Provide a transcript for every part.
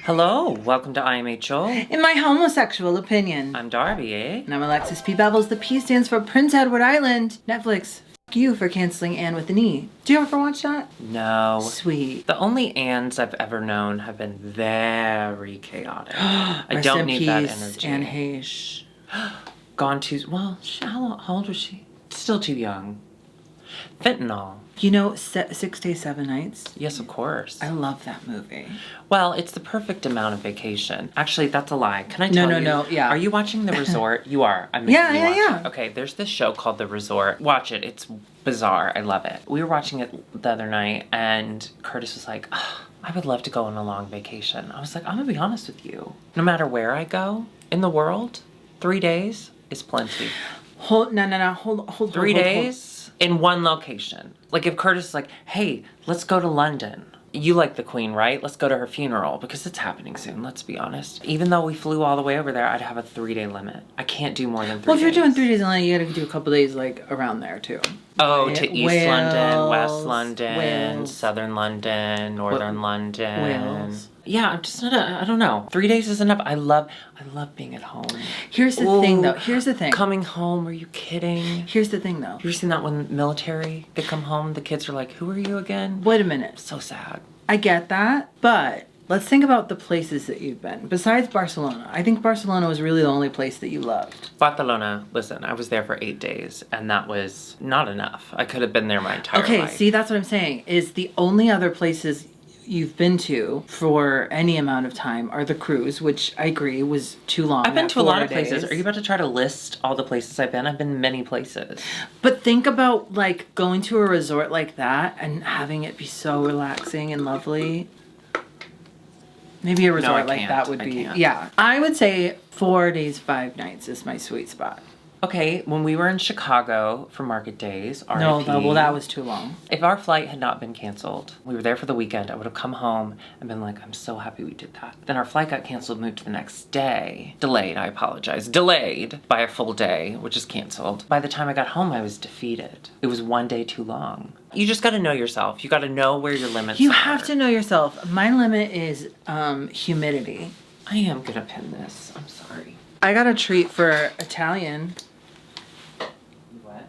Hello, welcome to IMHO. In my homosexual opinion. I'm Darby, eh? And I'm Alexis P. Bevels. The P stands for Prince Edward Island. Netflix, f*** you for canceling Anne with an E. Do you ever watch that? No. Sweet. The only Annes I've ever known have been very chaotic. I don't need that energy. Anne Heche. Gone too... Well, how old was she? Still too young. Fentanyl. You know 6 Days, 7 Nights? Yes, of course. I love that movie. Well, it's the perfect amount of vacation. Actually, that's a lie. Can I tell you? No, yeah. Are you watching The Resort? You are. I'm making you watch Yeah. it. Okay, there's this show called The Resort. Watch it. It's bizarre. I love it. We were watching it the other night, and Curtis was like, I would love to go on a long vacation. I was like, I'm gonna be honest with you. No matter where I go in the world, 3 days is plenty. Hold. 3 days in one location. Like if Curtis is like, hey, let's go to London. You like the Queen, right? Let's go to her funeral because it's happening soon, let's be honest. Even though we flew all the way over there, I'd have a 3-day limit. I can't do more than 3 days. Well, if you're doing 3 days in London, you gotta do a couple days like around there too. Oh, to East Wales, London, West London, Wales, Southern London, Northern London. Wales. Yeah, I'm just not I don't know. 3 days is enough. I love being at home. Here's the thing though. Here's the thing. Coming home, are you kidding? Here's the thing though. You ever seen that when military, they come home, the kids are like, who are you again? Wait a minute. So sad. I get that, but let's think about the places that you've been. Besides Barcelona, I think Barcelona was really the only place that you loved. Barcelona, listen, I was there for 8 days, and that was not enough. I could have been there my entire life. Okay, see, that's what I'm saying, is the only other places you've been to for any amount of time are the cruise, which I agree was too long. I've been to a lot of places. Are you about to try to list all the places I've been? I've been many places. But think about like going to a resort like that and having it be so relaxing and lovely. Maybe a resort like that would be, yeah. I would say 4 days, 5 nights is my sweet spot. Okay, when we were in Chicago for Market Days, RIP. No, well, that was too long. If our flight had not been canceled, we were there for the weekend, I would have come home and been like, I'm so happy we did that. Then our flight got canceled, moved to the next day. Delayed, I apologize. Delayed by a full day, which is canceled. By the time I got home, I was defeated. It was 1 day too long. You just gotta know yourself. You gotta know where your limits are. You have to know yourself. My limit is humidity. I am gonna pin this. I'm sorry. I got a treat for Italian. What?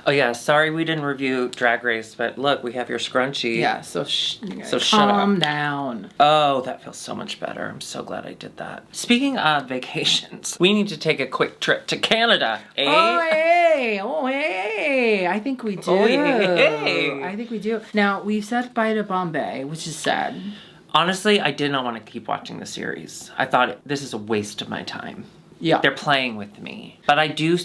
Oh yeah, sorry we didn't review Drag Race, but look, we have your scrunchie. Yeah, so shut calm up. down. Oh, that feels so much better. I'm so glad I did that. Speaking of vacations, we need to take a quick trip to Canada, eh? Oh, hey. I think we do. Oh, hey. I think we do. Now, we've said bye to Bombay, which is sad. Honestly, I did not want to keep watching the series. I thought this is a waste of my time. Yeah. They're playing with me. But I do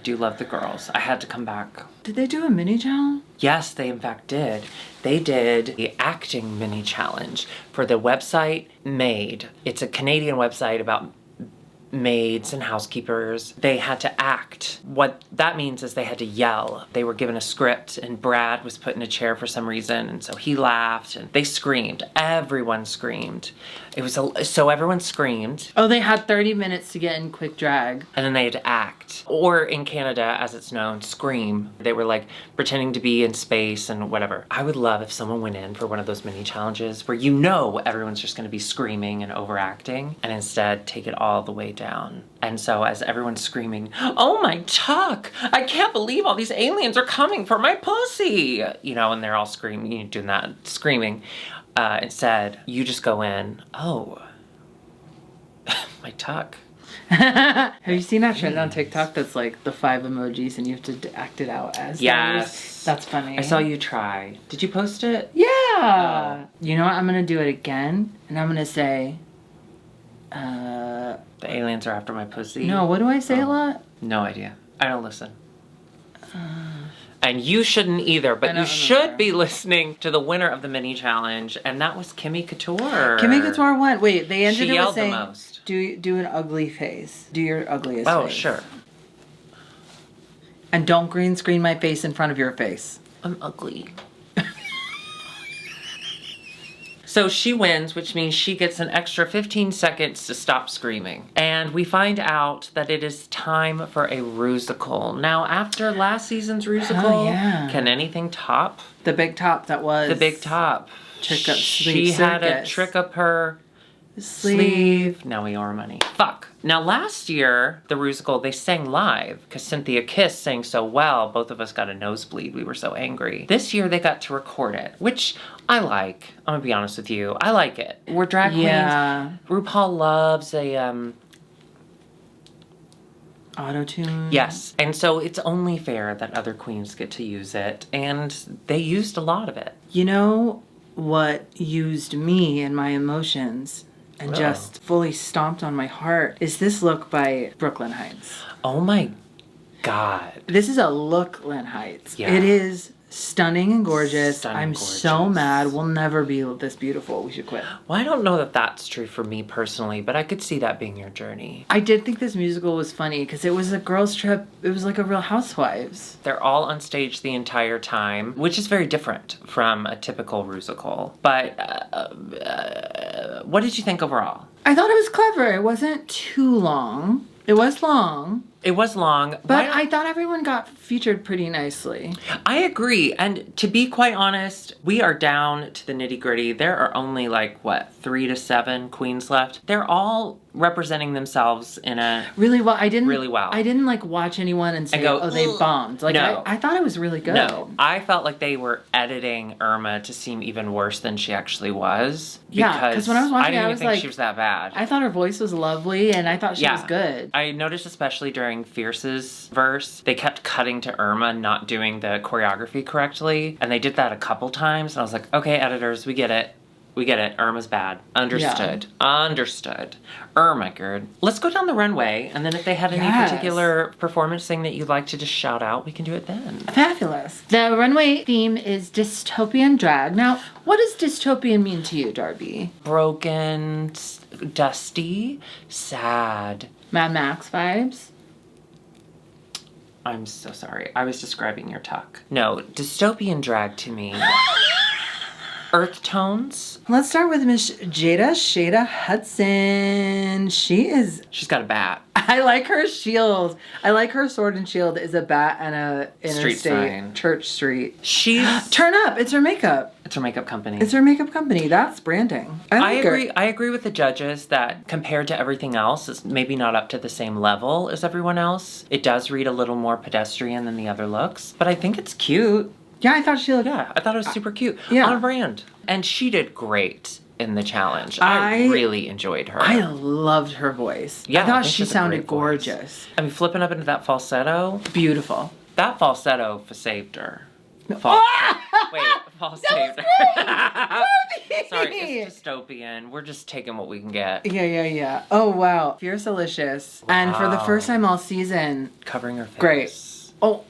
love the girls. I had to come back. Did they do a mini challenge? Yes, they in fact did. They did the acting mini challenge for the website Maid. It's a Canadian website about maids and housekeepers. They had to act. What that means is they had to yell. They were given a script and Brad was put in a chair for some reason, and so he laughed and they screamed. Everyone screamed. So everyone screamed. Oh, they had 30 minutes to get in quick drag. And then they had to act. Or in Canada, as it's known, scream. They were like pretending to be in space and whatever. I would love if someone went in for one of those mini challenges where you know everyone's just gonna be screaming and overacting, and instead take it all the way down. And so as everyone's screaming, oh my tuck, I can't believe all these aliens are coming for my pussy. You know, and they're all screaming, doing that, screaming. Instead, you just go in, oh, my tuck. Have you seen that trend on TikTok that's like the 5 emojis and you have to act it out as yes. those? That's funny. I saw you try. Did you post it? Yeah. Oh. You know what? I'm going to do it again and I'm going to say, the aliens are after my pussy. No, what do I say a lot? No idea. I don't listen. And you shouldn't either, but you should be listening to the winner of the mini challenge, and that was Kimmy Couture. Kimmy Couture won. Wait, they ended it with saying, the most. Do an ugly face. Do your ugliest face. Oh, sure. And don't green screen my face in front of your face. I'm ugly. So she wins, which means she gets an extra 15 seconds to stop screaming. And we find out that it is time for a Ru-sical. Now, after last season's Ru-sical, can anything top? The big top that was... The big top. Trick up She had a trick up her sleeve. Now we owe her money. Fuck. Now last year, the Ru-sical, they sang live because Cynthia Kiss sang so well. Both of us got a nosebleed. We were so angry. This year they got to record it, which I like. I'm gonna be honest with you. I like it. We're drag queens. RuPaul loves a auto-tune. Yes. And so it's only fair that other queens get to use it, and they used a lot of it. You know what used me and my emotions and just fully stomped on my heart is this look by Brooklyn Heights. Oh my God. This is a Looklyn Heights. Yeah. It is stunning and gorgeous. I'm so mad. We'll never be this beautiful. We should quit. Well, I don't know that that's true for me personally, but I could see that being your journey. I did think this musical was funny because it was a girls' trip. It was like a Real Housewives. They're all on stage the entire time, which is very different from a typical Ru-sical. But what did you think overall? I thought it was clever. It wasn't too long. It was long. It was long. But I thought everyone got featured pretty nicely. I agree. And to be quite honest, we are down to the nitty gritty. There are only 3 to 7 queens left. They're all representing themselves in a really well. I didn't watch anyone and say, go, they bombed. No. I thought it was really good. No, I felt like they were editing Irma to seem even worse than she actually was. Yeah, because when I was watching, I didn't even think she was that bad. I thought her voice was lovely, and I thought she was good. I noticed especially during Fierce's verse, they kept cutting to Irma not doing the choreography correctly, and they did that a couple times, and I was like, okay, editors, we get it. We get it. Irma's bad. Understood. Yeah. Understood. Irma Gerd. Let's go down the runway, and then if they had any particular performance thing that you'd like to just shout out, we can do it then. Fabulous. The runway theme is dystopian drag. Now, what does dystopian mean to you, Darby? Broken, dusty, sad. Mad Max vibes? I'm so sorry. I was describing your tuck. No, dystopian drag to me. Earth tones. Let's start with Miss Jada Shada Hudson. She's got a bat. I like her shield. I like her sword and shield is a bat and a interstate church street. She's Turn Up. It's her makeup. It's her makeup company. It's her makeup company. That's branding. I agree. I agree with the judges that compared to everything else, it's maybe not up to the same level as everyone else. It does read a little more pedestrian than the other looks, but I think it's cute. Yeah, I thought she looked... Yeah, I thought it was super cute. Yeah. On brand. And she did great in the challenge. I really enjoyed her. I loved her voice. Yeah, I thought she sounded gorgeous. I mean, flipping up into that falsetto. Beautiful. That falsetto saved her. Wait, false saved her. Sorry, it's dystopian. We're just taking what we can get. Yeah. Oh, wow. Fierce-alicious. Wow. And for the first time all season... Covering her face. Great. Oh.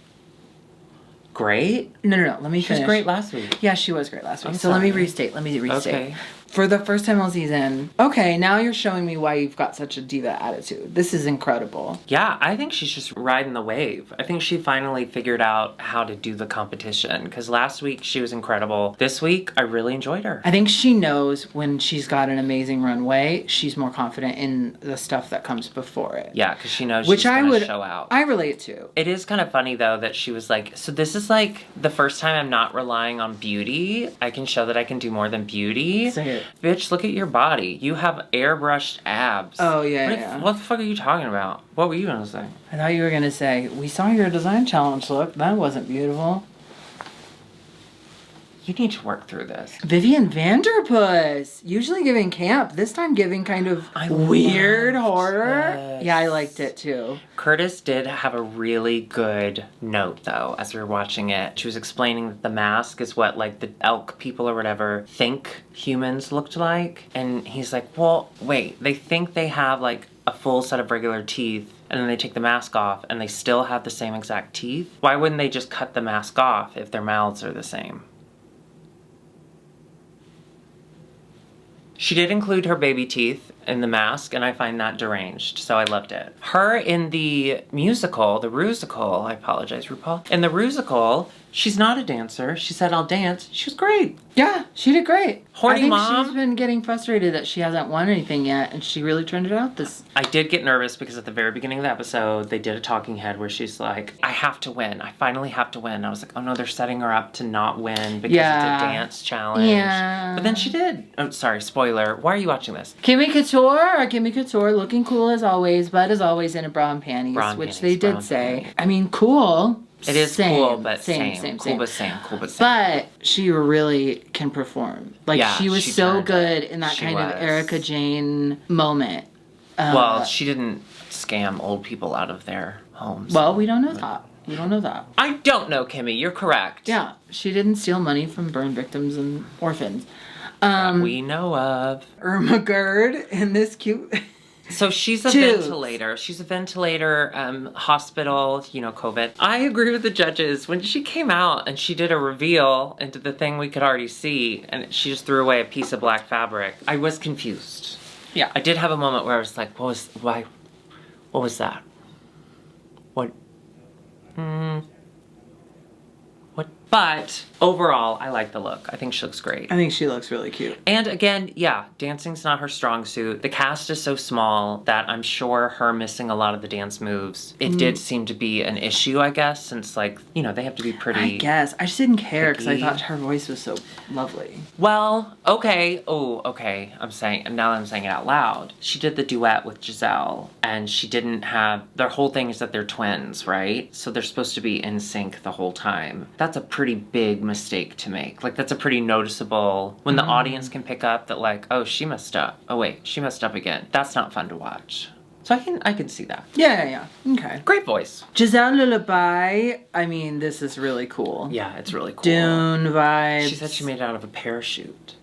Great? No. Let me finish. She was great last week. Yeah, she was great last week. Let me restate. Okay. For the first time all season. Okay, now you're showing me why you've got such a diva attitude. This is incredible. Yeah, I think she's just riding the wave. I think she finally figured out how to do the competition. Because last week she was incredible. This week, I really enjoyed her. I think she knows when she's got an amazing runway, she's more confident in the stuff that comes before it. Yeah, because she knows she's going to show out. I relate to. It is kind of funny, though, that she was like, so this is like the first time I'm not relying on beauty. I can show that I can do more than beauty. Say it. Bitch, look at your body. You have airbrushed abs. Oh, yeah. What the fuck are you talking about? What were you going to say? I thought you were going to say, we saw your design challenge look. That wasn't beautiful. You need to work through this. Vivian Vanderpuss. Usually giving camp. This time giving kind of weird horror. This. Yeah, I liked it too. Curtis did have a really good note though as we were watching it. She was explaining that the mask is what like the elk people or whatever think humans looked like. And he's like, well, wait, they think they have like a full set of regular teeth and then they take the mask off and they still have the same exact teeth? Why wouldn't they just cut the mask off if their mouths are the same? She did include her baby teeth in the mask, and I find that deranged, so I loved it. Her in the musical, the Ru-sical, I apologize, RuPaul. In the Ru-sical, she's not a dancer. She said, I'll dance. She was great. Yeah, she did great. Horny I think mom. she's been getting frustrated that she hasn't won anything yet, and she really turned it out this. I did get nervous because at the very beginning of the episode, they did a talking head where she's like, I have to win. I finally have to win. I was like, oh no, they're setting her up to not win because it's a dance challenge. Yeah. But then she did. Oh, sorry, spoiler. Why are you watching this? Kimmy Couture, looking cool as always, but as always in a bra and panties, which they did say. Panties. I mean, cool. It is cool, but same. Cool, but same. But she really can perform. Like, Yeah, she was she so turned good in that kind of Erica Jane moment. Well, she didn't scam old people out of their homes. Well, we don't know that. We don't know that. I don't know, Kimmy. You're correct. Yeah, she didn't steal money from burn victims and orphans. That we know of. Irma Gerd in this cute... So she's a ventilator. She's a ventilator, hospital, COVID. I agree with the judges. When she came out and she did a reveal into the thing we could already see, and she just threw away a piece of black fabric, I was confused. Yeah. I did have a moment where I was like, what was that? What? What? But overall, I like the look. I think she looks great. I think she looks really cute. And again, yeah, dancing's not her strong suit. The cast is so small that I'm sure her missing a lot of the dance moves, it did seem to be an issue, I guess, since they have to be pretty... I guess. I just didn't care because I thought her voice was so lovely. Well, okay. Oh, okay. I'm saying it out loud. She did the duet with Giselle, and she didn't have... Their whole thing is that they're twins, right? So they're supposed to be in sync the whole time. That's a pretty big mistake to make. Like, that's a pretty noticeable... When the audience can pick up that, like, oh, she messed up. Oh, wait, she messed up again. That's not fun to watch. So I can see that. Yeah. Okay. Great voice. Giselle Lullaby. I mean, this is really cool. Yeah, it's really cool. Dune vibes. She said she made it out of a parachute.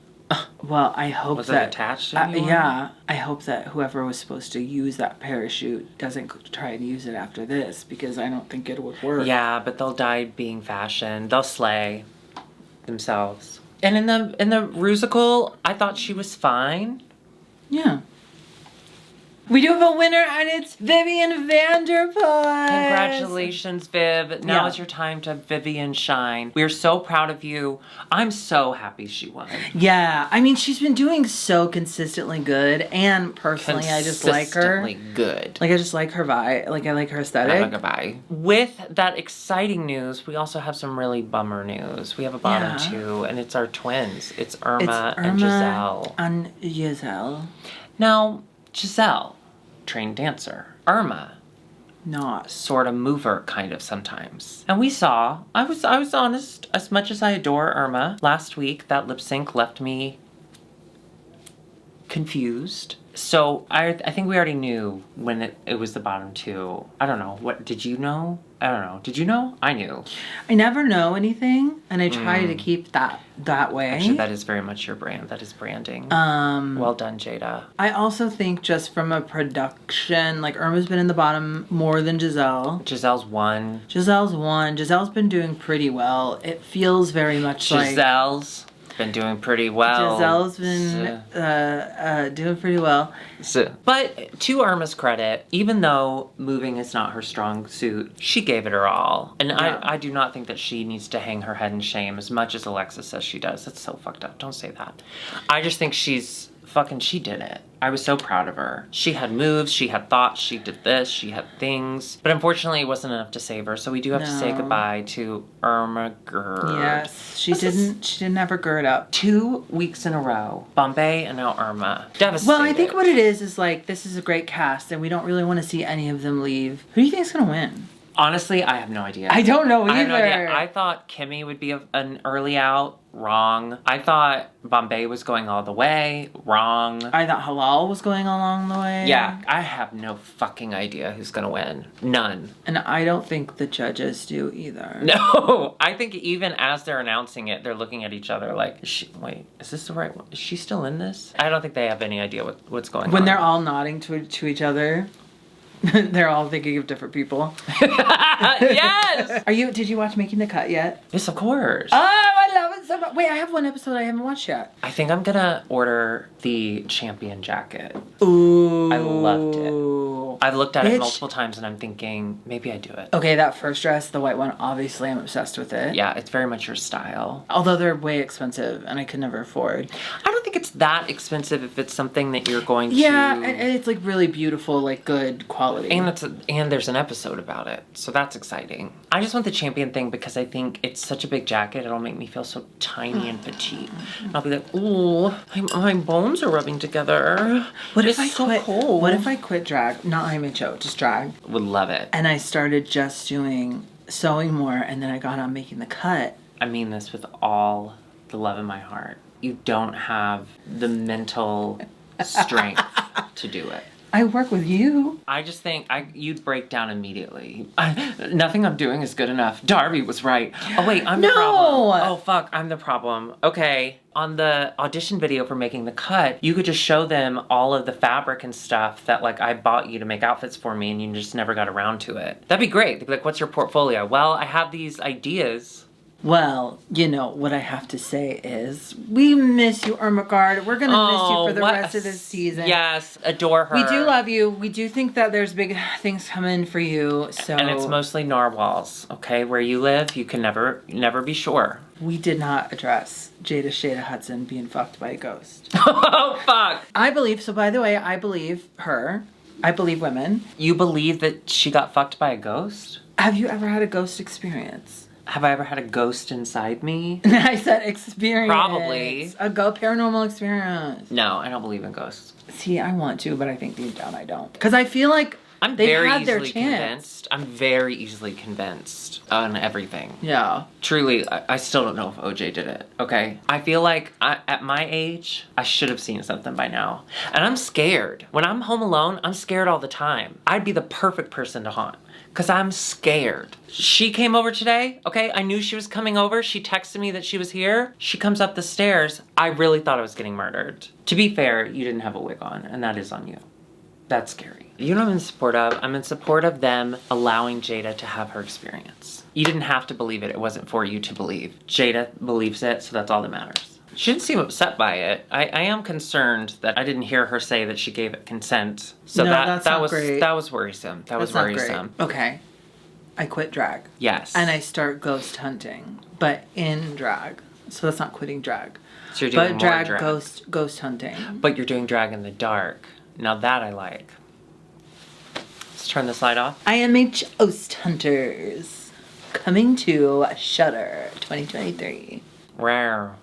Well, I hope was that attached to anyone? Yeah, I hope that whoever was supposed to use that parachute doesn't try and use it after this, because I don't think it would work. Yeah, but they'll die being fashioned. They'll slay themselves. And in the Ru-sical, I thought she was fine. Yeah. We do have a winner, and it's Vivian Vanderpuss. Congratulations, Viv. Now is your time to Vivian shine. We are so proud of you. I'm so happy she won. Yeah, I mean, she's been doing so consistently good, and personally, I just like her. Consistently good. Like, I just like her vibe. Like, I like her aesthetic. With that exciting news, we also have some really bummer news. We have a bottom two, and it's our twins. It's Irma and Giselle. Now, Giselle, trained dancer. Irma, not. Sort of mover, kind of sometimes. And we saw, I was honest, as much as I adore Irma, last week that lip sync left me confused. So I think we already knew when it was the bottom two. I don't know. What, did you know? I don't know. Did you know? I knew. I never know anything, and I try to keep that way. Actually, that is very much your brand. That is branding. Well done, Jada. I also think just from a production, like, Irma's been in the bottom more than Giselle. Giselle's won. Giselle's been doing pretty well. It feels very much Giselle's been doing pretty well. Giselle's been doing pretty well. But to Irma's credit, even though moving is not her strong suit, she gave it her all. And I do not think that she needs to hang her head in shame as much as Alexis says she does. That's so fucked up. Don't say that. I just think she did it. I was so proud of her. She had moves, she had thoughts, she did this, she had things. But unfortunately, it wasn't enough to save her, so we do have to say goodbye to Irma Gerd. Yes, she didn't have her Gerd up. 2 weeks in a row. Bombay and now Irma. Devastated. Well, I think what it is like, this is a great cast, and we don't really want to see any of them leave. Who do you think is going to win? Honestly, I have no idea. I don't know either. I have no idea. I thought Kimmy would be an early out. Wrong. I thought Bombay was going all the way. Wrong. I thought Halal was going along the way. Yeah, I have no fucking idea who's gonna win. None. And I don't think the judges do either. No, I think even as they're announcing it, they're looking at each other like, wait, is this the right one? Is she still in this? I don't think they have any idea what's going on. When they're all nodding to each other. They're all thinking of different people. Yes! Did you watch Making the Cut yet? Yes, of course. Oh, I love it so much. Wait, I have one episode I haven't watched yet. I think I'm gonna order the champion jacket. Ooh. I loved it. I've looked at it multiple times and I'm thinking, maybe I do it. Okay, that first dress, the white one, obviously I'm obsessed with it. Yeah, it's very much your style. Although they're way expensive and I could never afford. I don't think it's that expensive if it's something that you're going to... Yeah, and it's like really beautiful, like good quality. And there's an episode about it, so that's exciting. I just want the champion thing because I think it's such a big jacket, it'll make me feel so tiny and petite. And I'll be like, ooh, my bones are rubbing together. What if it's I quit? cold. What if I quit drag? Not IMHO, just drag. Would love it. And I started just doing sewing more, and then I got on making the cut. I mean this with all the love in my heart. You don't have the mental strength to do it. I work with you. I just think you'd break down immediately. Nothing I'm doing is good enough. Darby was right. Oh, wait, I'm the problem. Oh, fuck, I'm the problem. Okay, on the audition video for making the cut, you could just show them all of the fabric and stuff that, like, I bought you to make outfits for me and you just never got around to it. That'd be great. They'd be like, what's your portfolio? Well, I have these ideas. Well, you know, what I have to say is, we miss you, Irma Gerd. We're going to miss you for the rest of this season. Yes, adore her. We do love you. We do think that there's big things coming for you, so... And it's mostly narwhals, okay? Where you live, you can never be sure. We did not address Jada Shada Hudson being fucked by a ghost. Oh, fuck! I believe, so by the way, I believe her. I believe women. You believe that she got fucked by a ghost? Have you ever had a ghost experience? Have I ever had a ghost inside me? I said experience. Probably. A paranormal experience. No, I don't believe in ghosts. See, I want to, but I think deep down I don't. Because I feel like I'm very easily convinced. I'm very easily convinced on everything. Yeah. Truly, I still don't know if OJ did it, okay? I feel like at my age, I should have seen something by now. And I'm scared. When I'm home alone, I'm scared all the time. I'd be the perfect person to haunt. Because I'm scared. She came over today, okay? I knew she was coming over. She texted me that she was here. She comes up the stairs. I really thought I was getting murdered. To be fair, you didn't have a wig on, and that is on you. That's scary. You know what I'm in support of? I'm in support of them allowing Jada to have her experience. You didn't have to believe it. It wasn't for you to believe. Jada believes it, so that's all that matters. She didn't seem upset by it. I am concerned that I didn't hear her say that she gave it consent. So no, that was great. That was worrisome. That was worrisome. Okay. I quit drag. Yes. And I start ghost hunting, but in drag. So that's not quitting drag. So you're doing more drag. Ghost hunting. But you're doing drag in the dark. Now that I like. Let's turn this light off. IMHO Ghost Hunters. Coming to Shudder 2023. Rare.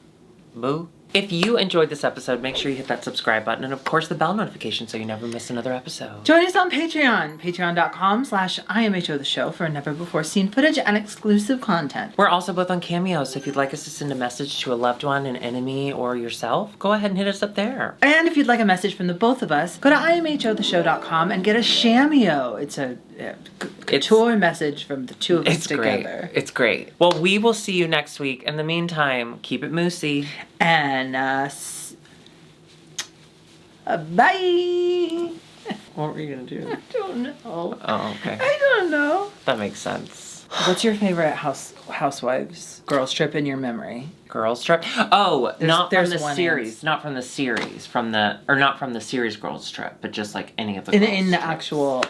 Boo. If you enjoyed this episode, make sure you hit that subscribe button and of course the bell notification so you never miss another episode. Join us on Patreon. Patreon.com/IMHOtheSHOW for never before seen footage and exclusive content. We're also both on Cameo, so if you'd like us to send a message to a loved one, an enemy, or yourself, go ahead and hit us up there. And if you'd like a message from the both of us, go to IMHOtheSHOW.com and get a Cameo. It's a couture message from the two of us together. Great. It's great. Well, we will see you next week. In the meantime, keep it moosey. And bye. What were you gonna do? I don't know. Oh, okay. I don't know. That makes sense. What's your favorite housewives girls trip in your memory? Girls trip? Oh, not from the series. Not from the series Girls Trip, but just like any of the girls in the trips. actual.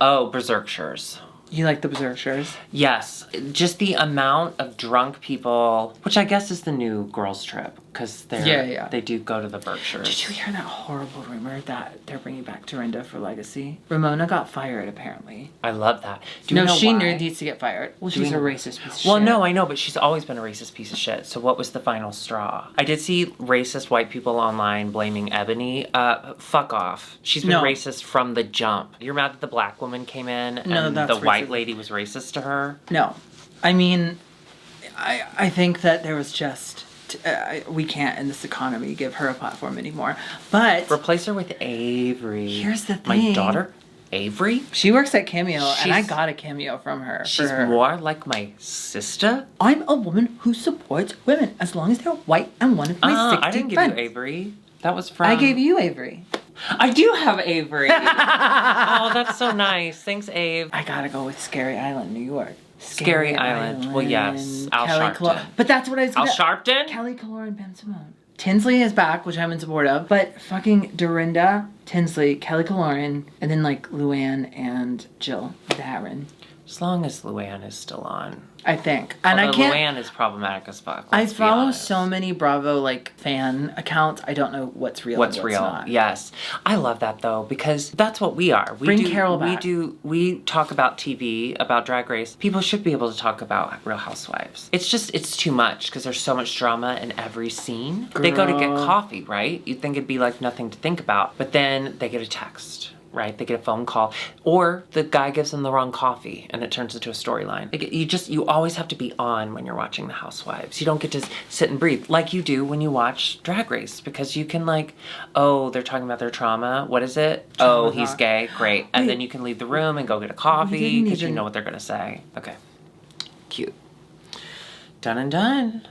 Oh, Berserkshires. You like the Berserkshires? Yes. Just the amount of drunk people, which I guess is the new girls trip, because they do go to the Berkshires. Did you hear that horrible rumor that they're bringing back Dorinda for Legacy? Ramona got fired, apparently. I love that. She needs to get fired. Well, she's a racist piece of shit. Well, no, I know, but she's always been a racist piece of shit. So what was the final straw? I did see racist white people online blaming Ebony. Fuck off. She's been racist from the jump. You're mad that the black woman came in and the white lady was racist to her? No. I mean, I think that there was just... we can't in this economy give her a platform anymore. But... replace her with Avery. Here's the thing. My daughter, Avery? She works at Cameo, and I got a cameo from her. She's more like my sister? I'm a woman who supports women, as long as they're white and one of my 60 I didn't give you Avery. That was from... I gave you Avery. I do have Avery. Oh, that's so nice. Thanks, Ave. I gotta go with Scary Island, New York. Scary Island. Well, yes. Al Sharpton. But that's what I was gonna... Al Sharpton? Kelly Calor and Ben Simone. Tinsley is back, which I'm in support of. But fucking Dorinda, Tinsley, Kelly Caloran, and then like Luann and Jill Darren. As long as Luann is still on. I think. And although I can't... Luann is problematic as fuck. I follow so many Bravo, like, fan accounts. I don't know what's real what's and what's real. not. Yes. I love that, though, because that's what we are. Bring Carol back. We talk about TV, about Drag Race. People should be able to talk about Real Housewives. It's just, it's too much, because there's so much drama in every scene. Girl. They go to get coffee, right? You'd think it'd be, like, nothing to think about. But then they get a text. Right? They get a phone call, or the guy gives them the wrong coffee and it turns into a storyline. Like, you always have to be on when you're watching The Housewives. You don't get to sit and breathe like you do when you watch Drag Race, because you can like, oh, they're talking about their trauma. What is it? Trauma. Oh, he's gay. Great. And then you can leave the room and go get a coffee because you know what they're going to say. Okay. Cute. Done and done.